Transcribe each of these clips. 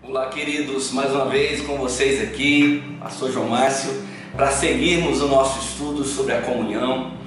Olá, queridos, mais uma vez com vocês aqui, pastor João Márcio, para seguirmos o nosso estudo sobre a comunhão.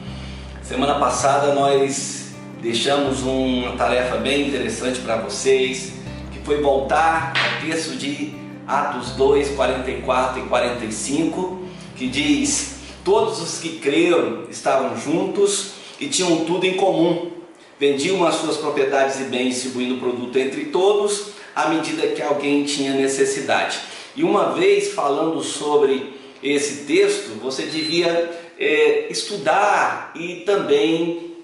Semana passada nós deixamos uma tarefa bem interessante para vocês, que foi voltar ao texto de Atos 2, 44 e 45, que diz: todos os que creram estavam juntos e tinham tudo em comum, vendiam as suas propriedades e bens, distribuindo o produto entre todos, à medida que alguém tinha necessidade. E uma vez falando sobre esse texto, você devia estudar e também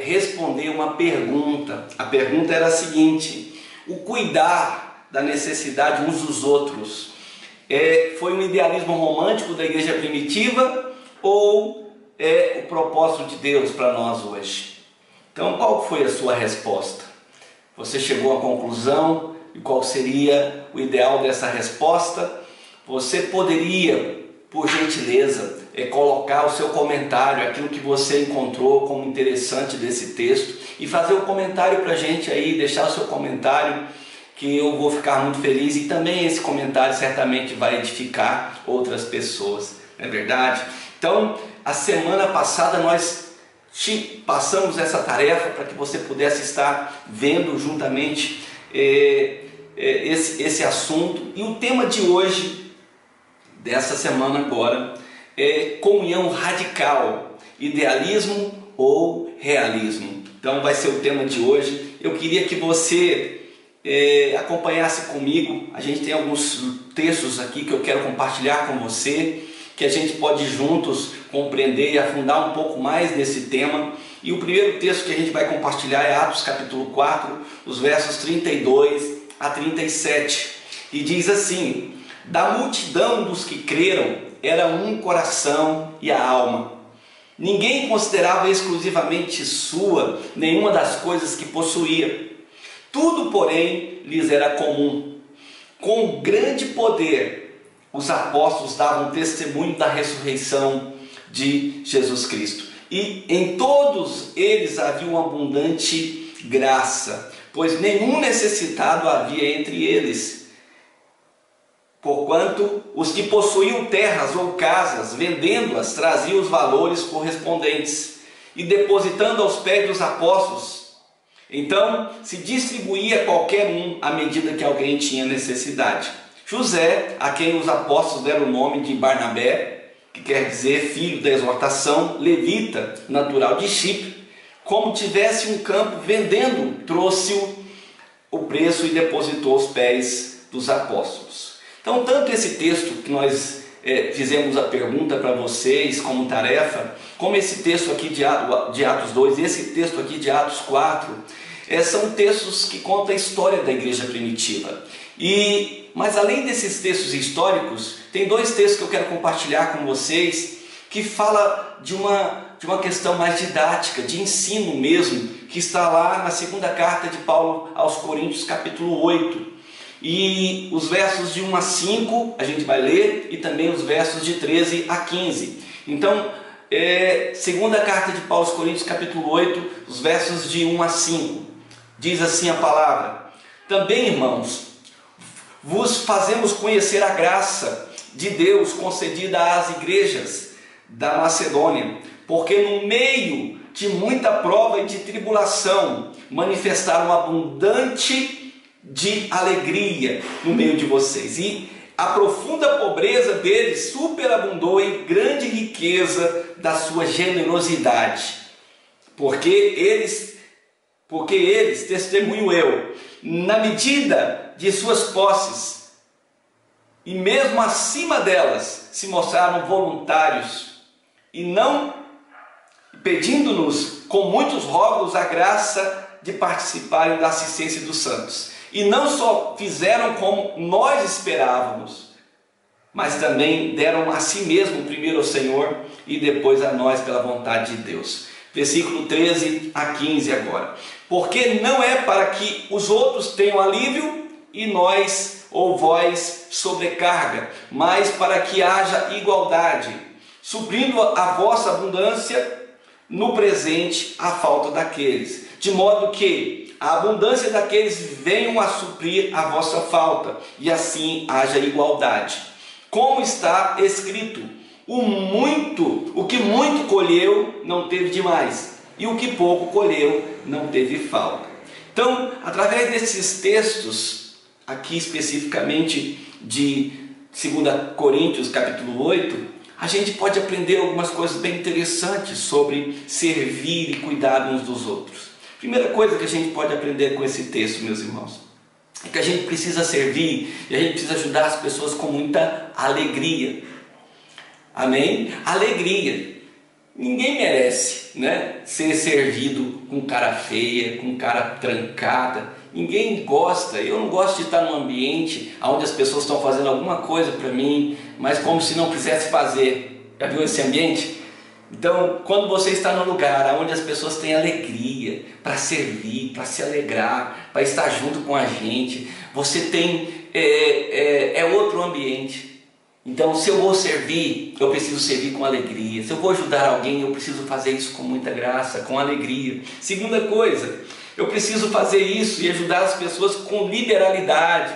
responder uma pergunta. A pergunta era a seguinte: o cuidar da necessidade uns dos outros foi um idealismo romântico da igreja primitiva ou é o propósito de Deus para nós hoje? Então, qual foi a sua resposta? Você chegou à conclusão e qual seria o ideal dessa resposta? Você poderia, por gentileza, colocar o seu comentário, aquilo que você encontrou como interessante desse texto, e fazer um comentário para a gente aí, deixar o seu comentário, que eu vou ficar muito feliz, e também esse comentário certamente vai edificar outras pessoas, não é verdade? Então, a semana passada nós passamos essa tarefa para que você pudesse estar vendo juntamente esse assunto. E o tema de hoje, dessa semana agora, é comunhão radical, idealismo ou realismo. Então vai ser o tema de hoje. Eu queria que você acompanhasse comigo. A gente tem alguns textos aqui que eu quero compartilhar com você, que a gente pode juntos compreender e afundar um pouco mais nesse tema. E o primeiro texto que a gente vai compartilhar é Atos capítulo 4, os versos 32 a 37. E diz assim: da multidão dos que creram era um coração e a alma. Ninguém considerava exclusivamente sua nenhuma das coisas que possuía. Tudo, porém, lhes era comum. Com grande poder, os apóstolos davam testemunho da ressurreição de Jesus Cristo. E em todos eles havia uma abundante graça, pois nenhum necessitado havia entre eles. Porquanto os que possuíam terras ou casas, vendendo-as, traziam os valores correspondentes e depositando aos pés dos apóstolos, então se distribuía a qualquer um à medida que alguém tinha necessidade. José, a quem os apóstolos deram o nome de Barnabé, que quer dizer filho da exortação, levita, natural de Chipre, como tivesse um campo vendendo, trouxe o preço e depositou aos pés dos apóstolos. Então, tanto esse texto que nós fizemos a pergunta para vocês como tarefa, como esse texto aqui de Atos 2, esse texto aqui de Atos 4, são textos que contam a história da igreja primitiva. Mas além desses textos históricos, tem dois textos que eu quero compartilhar com vocês, que fala de uma questão mais didática, de ensino mesmo, que está lá na segunda carta de Paulo aos Coríntios, capítulo 8. E os versos de 1 a 5 a gente vai ler, e também os versos de 13 a 15. Então, segunda carta de Paulo aos Coríntios, capítulo 8, os versos de 1 a 5. Diz assim a palavra: também, irmãos, vos fazemos conhecer a graça de Deus concedida às igrejas da Macedônia, porque no meio de muita prova e de tribulação manifestaram abundante de alegria no meio de vocês, e a profunda pobreza deles superabundou em grande riqueza da sua generosidade, porque eles, testemunho eu, na medida de suas posses, e mesmo acima delas, se mostraram voluntários, e não pedindo-nos com muitos rogos a graça de participarem da assistência dos santos. E não só fizeram como nós esperávamos, mas também deram a si mesmo primeiro ao Senhor e depois a nós pela vontade de Deus. Versículo 13 a 15 agora. Porque não é para que os outros tenham alívio e nós ou vós sobrecarga, mas para que haja igualdade, suprindo a vossa abundância no presente a falta daqueles, de modo que a abundância daqueles venham a suprir a vossa falta, e assim haja igualdade. Como está escrito: o que muito colheu não teve demais, e o que pouco colheu não teve falta. Então, através desses textos, aqui especificamente de 2 Coríntios capítulo 8, a gente pode aprender algumas coisas bem interessantes sobre servir e cuidar uns dos outros. Primeira coisa que a gente pode aprender com esse texto, meus irmãos, é que a gente precisa servir e a gente precisa ajudar as pessoas com muita alegria. Amém? Alegria. Ninguém merece, né, ser servido com cara feia, com cara trancada. Ninguém gosta. Eu não gosto de estar num ambiente onde as pessoas estão fazendo alguma coisa para mim, mas como se não quisesse fazer. Já viu esse ambiente? Então, quando você está num lugar onde as pessoas têm alegria para servir, para se alegrar, para estar junto com a gente, você tem outro ambiente. Então, se eu vou servir, eu preciso servir com alegria. Se eu vou ajudar alguém, eu preciso fazer isso com muita graça, com alegria. Segunda coisa, eu preciso fazer isso e ajudar as pessoas com liberalidade,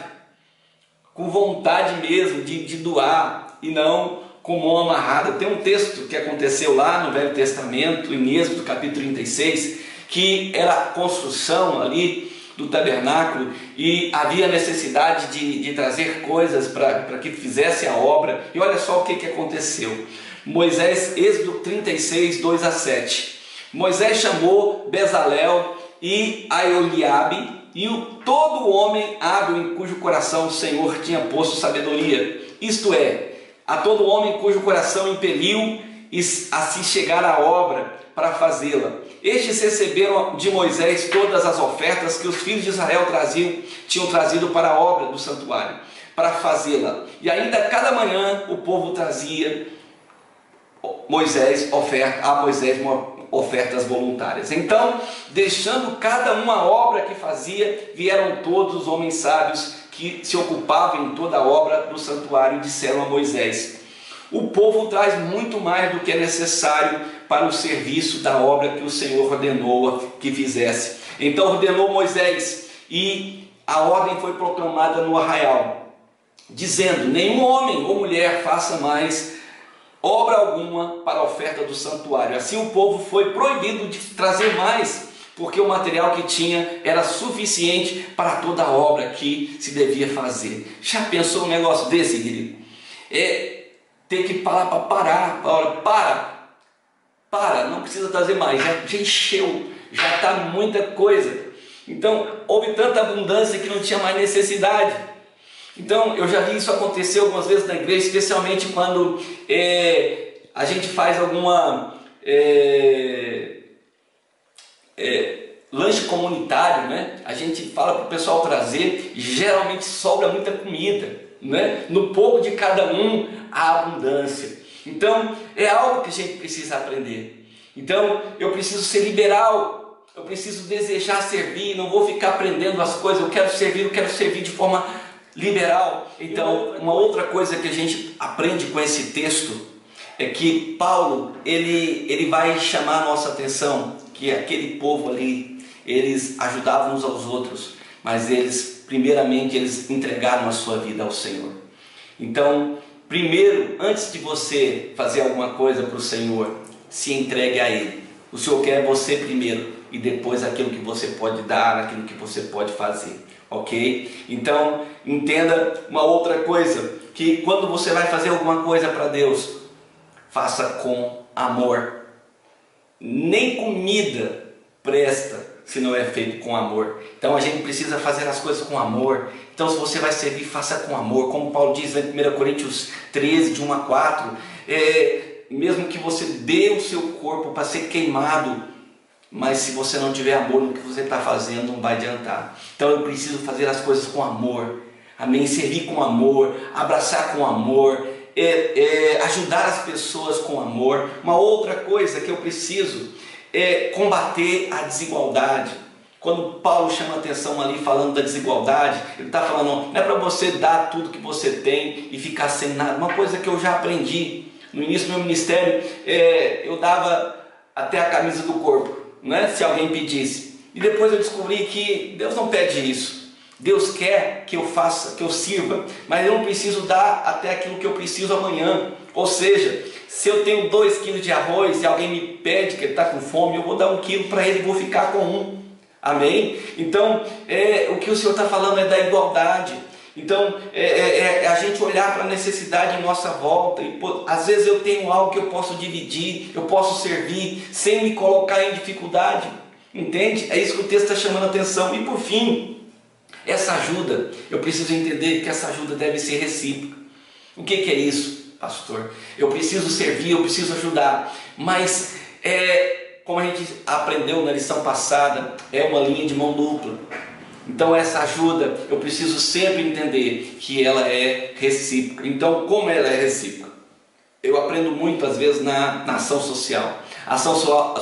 com vontade mesmo de doar e não com mão amarrada. Tem um texto que aconteceu lá no Velho Testamento, em Êxodo capítulo 36, que era a construção ali do tabernáculo e havia necessidade de trazer coisas para que fizesse a obra. E olha só o que aconteceu. Moisés, Êxodo 36, 2 a 7. Moisés chamou Bezalel e Aioliabe e todo homem hábil em cujo coração o Senhor tinha posto sabedoria, isto é, a todo homem cujo coração impeliu a se chegar à obra para fazê-la. Estes receberam de Moisés todas as ofertas que os filhos de Israel tinham trazido para a obra do santuário, para fazê-la. E ainda cada manhã o povo trazia a Moisés ofertas voluntárias. Então, deixando cada uma a obra que fazia, vieram todos os homens sábios que se ocupavam em toda a obra do santuário e disseram a Moisés: o povo traz muito mais do que é necessário para o serviço da obra que o Senhor ordenou que fizesse. Então ordenou Moisés, e a ordem foi proclamada no arraial, dizendo: nenhum homem ou mulher faça mais obra alguma para a oferta do santuário. Assim o povo foi proibido de trazer mais, porque o material que tinha era suficiente para toda a obra que se devia fazer. Já pensou um negócio desse, querido? Ter que parar, não precisa trazer mais, já encheu, já está muita coisa. Então houve tanta abundância que não tinha mais necessidade. Então eu já vi isso acontecer algumas vezes na igreja, especialmente quando a gente faz alguma lanche comunitário, né? A gente fala para o pessoal trazer e geralmente sobra muita comida, né? No pouco de cada um há abundância. Então é algo que a gente precisa aprender. Então eu preciso ser liberal, eu preciso desejar servir, não vou ficar aprendendo as coisas. Eu quero servir de forma liberal. Então uma outra coisa que a gente aprende com esse texto é que Paulo ele vai chamar a nossa atenção que aquele povo ali, eles ajudavam uns aos outros, mas primeiramente eles entregaram a sua vida ao Senhor. Então, primeiro, antes de você fazer alguma coisa para o Senhor, se entregue a Ele. O Senhor quer você primeiro e depois aquilo que você pode dar, aquilo que você pode fazer, ok? Então, entenda uma outra coisa, que quando você vai fazer alguma coisa para Deus, faça com amor. Nem comida presta se não é feito com amor. Então a gente precisa fazer as coisas com amor. Então se você vai servir, faça com amor. Como Paulo diz em 1 Coríntios 13, de 1 a 4, mesmo que você dê o seu corpo para ser queimado, mas se você não tiver amor no que você está fazendo, não vai adiantar. Então eu preciso fazer as coisas com amor. Amém? Servir com amor, abraçar com amor, ajudar as pessoas com amor. Uma outra coisa que eu preciso é combater a desigualdade. Quando Paulo chama a atenção ali falando da desigualdade, ele está falando, não é para você dar tudo que você tem e ficar sem nada. Uma coisa que eu já aprendi no início do meu ministério, eu dava até a camisa do corpo, né? Se alguém pedisse. E depois eu descobri que Deus não pede isso. Deus quer que eu faça, que eu sirva, mas eu não preciso dar até aquilo que eu preciso amanhã. Ou seja, se eu tenho 2 quilos de arroz e alguém me pede que ele está com fome, eu vou dar 1 quilo para ele e vou ficar com 1. Amém? Então, o que o Senhor está falando é da igualdade. Então, a gente olhar para a necessidade em nossa volta. E, às vezes eu tenho algo que eu posso dividir, eu posso servir, sem me colocar em dificuldade. Entende? É isso que o texto está chamando a atenção. E por fim, essa ajuda, eu preciso entender que essa ajuda deve ser recíproca. O que é isso, pastor? Eu preciso servir, eu preciso ajudar, mas como a gente aprendeu na lição passada, é uma linha de mão dupla. Então essa ajuda, eu preciso sempre entender que ela é recíproca. Então como ela é recíproca? Eu aprendo muito às vezes na ação social. A ação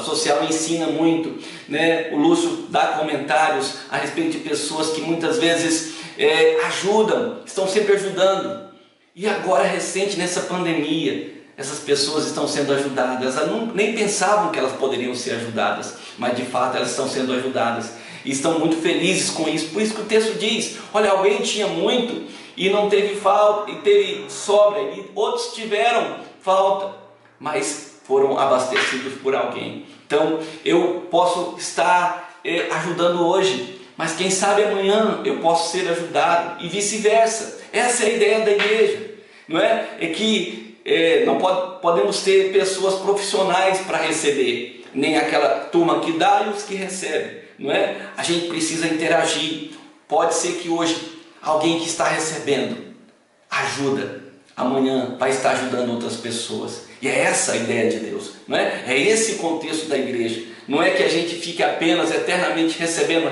social ensina muito, né? O Lúcio dá comentários a respeito de pessoas que muitas vezes ajudam, estão sempre ajudando. E agora recente nessa pandemia, essas pessoas estão sendo ajudadas. Elas nem pensavam que elas poderiam ser ajudadas, mas de fato elas estão sendo ajudadas. E estão muito felizes com isso. Por isso que o texto diz, olha, alguém tinha muito e não teve falta, e teve sobra, e outros tiveram falta, mas foram abastecidos por alguém. Então eu posso estar ajudando hoje, mas quem sabe amanhã eu posso ser ajudado, e vice-versa. Essa é a ideia da igreja, não é? É que não podemos ter pessoas profissionais para receber, nem aquela turma que dá e os que recebem, não é? A gente precisa interagir. Pode ser que hoje alguém que está recebendo ajuda, amanhã vai estar ajudando outras pessoas. E é essa a ideia de Deus, não é? É esse o contexto da igreja. Não é que a gente fique apenas eternamente recebendo,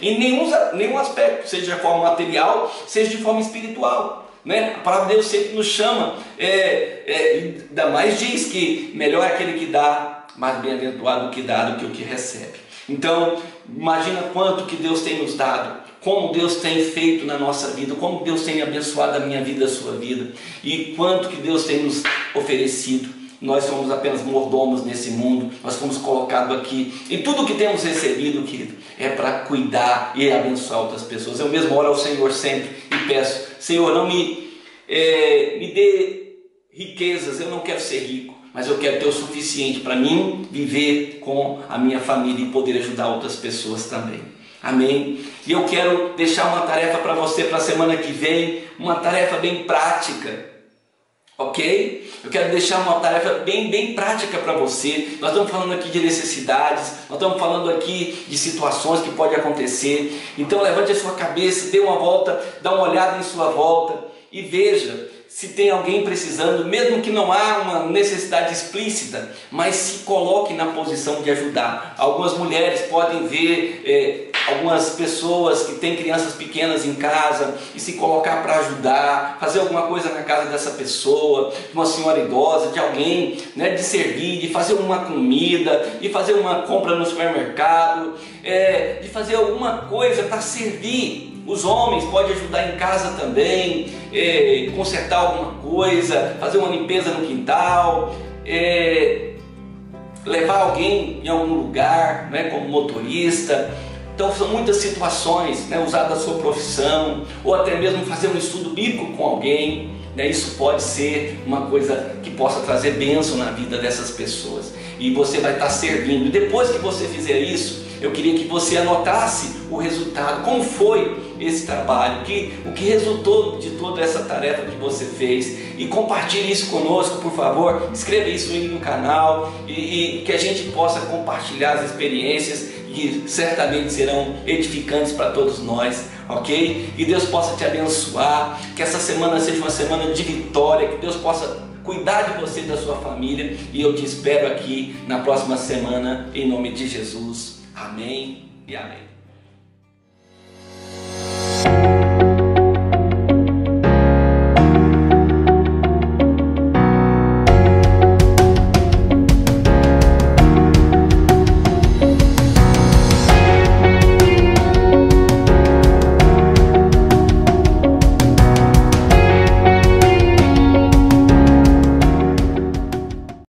em nenhum aspecto, seja de forma material, seja de forma espiritual, né? A palavra de Deus sempre nos chama, ainda mais diz que melhor é aquele que dá, mais bem-aventurado o que dá do que o que recebe. Então, imagina quanto que Deus tem nos dado, como Deus tem feito na nossa vida, como Deus tem abençoado a minha vida, a sua vida, e quanto que Deus tem nos oferecido. Nós somos apenas mordomos nesse mundo, nós fomos colocados aqui, e tudo que temos recebido, querido, é para cuidar e abençoar outras pessoas. Eu mesmo oro ao Senhor sempre e peço, Senhor, não me dê riquezas, eu não quero ser rico, mas eu quero ter o suficiente para mim viver com a minha família e poder ajudar outras pessoas também. Amém? E eu quero deixar uma tarefa para você para a semana que vem, uma tarefa bem prática, ok? Eu quero deixar uma tarefa bem prática para você. Nós estamos falando aqui de necessidades, nós estamos falando aqui de situações que podem acontecer. Então levante a sua cabeça, dê uma volta, dá uma olhada em sua volta e veja se tem alguém precisando, mesmo que não há uma necessidade explícita, mas se coloque na posição de ajudar. Algumas mulheres podem ver algumas pessoas que têm crianças pequenas em casa e se colocar para ajudar, fazer alguma coisa na casa dessa pessoa, de uma senhora idosa, de alguém, né, de servir, de fazer uma comida, de fazer uma compra no supermercado, de fazer alguma coisa para servir. Os homens podem ajudar em casa também, consertar alguma coisa, fazer uma limpeza no quintal, levar alguém em algum lugar, né, como motorista. Então são muitas situações, né, usar da sua profissão, ou até mesmo fazer um estudo bíblico com alguém, né, isso pode ser uma coisa que possa trazer bênção na vida dessas pessoas. E você vai estar servindo. E depois que você fizer isso, eu queria que você anotasse o resultado, como foi esse trabalho, o que resultou de toda essa tarefa que você fez, e compartilhe isso conosco, por favor. Escreva isso aí no canal e que a gente possa compartilhar as experiências que certamente serão edificantes para todos nós, ok? Que Deus possa te abençoar, que essa semana seja uma semana de vitória, que Deus possa cuidar de você e da sua família, e eu te espero aqui na próxima semana, em nome de Jesus. Amém e amém.